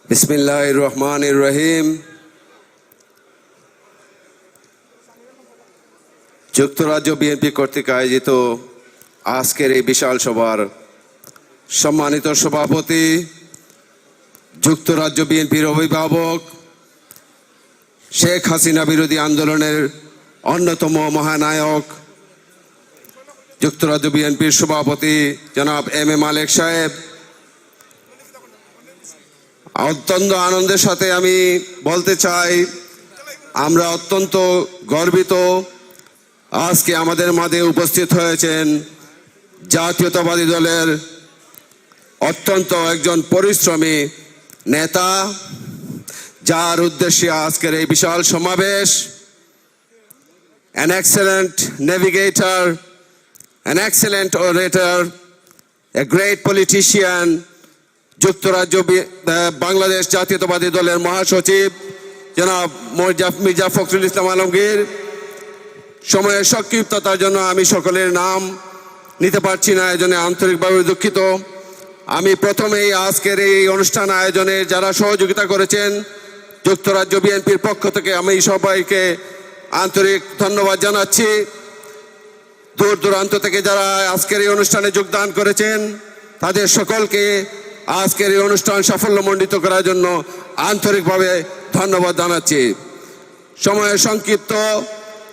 বিসমিল্লাহির রহমানির রহিম। যুক্তরাজ্য বিএনপি কর্তৃক আয়োজিত আজকের এই বিশাল সভার সম্মানিত সভাপতি, যুক্তরাজ্য বিএনপির অভিভাবক, শেখ হাসিনা বিরোধী আন্দোলনের অন্যতম মহানায়ক, যুক্তরাজ্য বিএনপির সভাপতি জনাব এম এ মালেক সাহেব, অত্যন্ত আনন্দের সাথে আমি বলতে চাই আমরা অত্যন্ত গর্বিত আজকে আমাদের মাঝে উপস্থিত হয়েছেন জাতীয়তাবাদী দলের অত্যন্ত একজন পরিশ্রমী নেতা, যার উদ্দেশ্যে আজকের এই বিশাল সমাবেশ। An excellent navigator, an excellent orator, a great politician, যুক্তরাজ্য বাংলাদেশ জাতীয়তাবাদী দলের মহাসচিব জনাব মির্জা ফখরুল ইসলাম আলমগীর। সময়ের সংক্ষিপ্ততার জন্য আমি সকলের নাম নিতে পারছি না, এজন্য আন্তরিকভাবে দুঃখিত। আমি প্রথমেই আজকের এই অনুষ্ঠান আয়োজনে যারা সহযোগিতা করেছেন যুক্তরাজ্য বিএনপির পক্ষ থেকে আমি সবাইকে আন্তরিক ধন্যবাদ জানাচ্ছি। দূর দূরান্ত থেকে যারা আজকের এই অনুষ্ঠানে যোগদান করেছেন তাদের সকলকে আজকের এই অনুষ্ঠান সাফল্যমণ্ডিত করার জন্য আন্তরিকভাবে ধন্যবাদ জানাচ্ছি। সময় সংক্ষিপ্ত,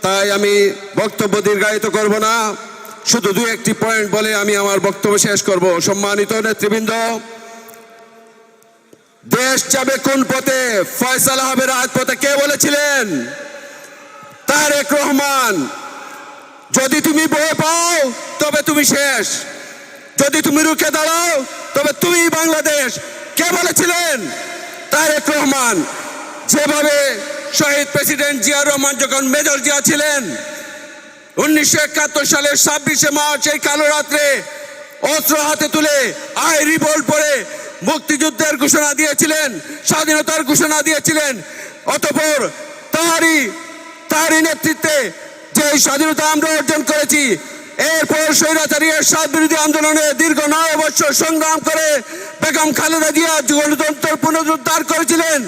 তাই আমি বক্তব্য দীর্ঘায়িত করব না, শুধু দু একটি পয়েন্ট বলে আমি আমার বক্তব্য শেষ করব। সম্মানিত নেতৃবৃন্দ, দেশ যাবে কোন পথে, ফয়সালা হবে রাজপথে, কে বলেছিলেন? তারেক রহমান। যদি তুমি ভয় পাও তবে তুমি শেষ, যদি তুমি রুখে দাঁড়াও তবে তুমি বাংলাদেশ। কে বলেছিলেন? তারেক রহমান। যেভাবে শহীদ প্রেসিডেন্ট জিয়াউর রহমান যখন মেজর জিয়া ছিলেন 1971 সালের 26শে মার্চ এই কালো রাত্রে অস্ত্র হাতে তুলে আই রিভোল্ট পরে মুক্তিযুদ্ধের ঘোষণা দিয়েছিলেন, স্বাধীনতার ঘোষণা দিয়েছিলেন, অতঃপর তারই নেতৃত্বে যে স্বাধীনতা আমরা অর্জন করেছি, এরপর স্বৈরাচারী এরশাদ বিরোধী আন্দোলনে দীর্ঘ 9 বছর সংগ্রাম করে বেগম খালেদা জিয়া গণতন্ত্র পুনরুদ্ধার করেছিলেন।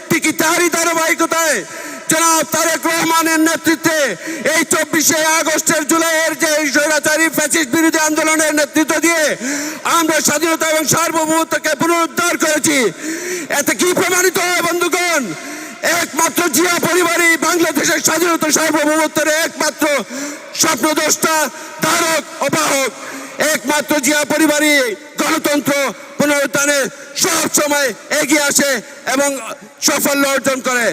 ঠিকই তারই ধারাবাহিকতায় জনাব তারেক রহমানের নেতৃত্বে এই 24শে আগস্টের জুলাইয়ের যে স্বৈরাচারী ফ্যাসিস্ট বিরোধী আন্দোলনের নেতৃত্ব দিয়ে আমরা স্বাধীনতা এবং সার্বভৌমত্বকে পুনরুদ্ধার করেছি। এতে কি প্রমাণিত হয় বন্ধুগণ? একমাত্র জিয়া পরিবারই বাংলাদেশের স্বাধীনতা সার্বভৌমত্বের একমাত্র স্বপ্নদ্রষ্টা, ধারক ও বাহক। একমাত্র জিয়া পরিবারই গণতন্ত্র পুনরুত্থানে সব সময় এগিয়ে আসে এবং সাফল্য অর্জন করে।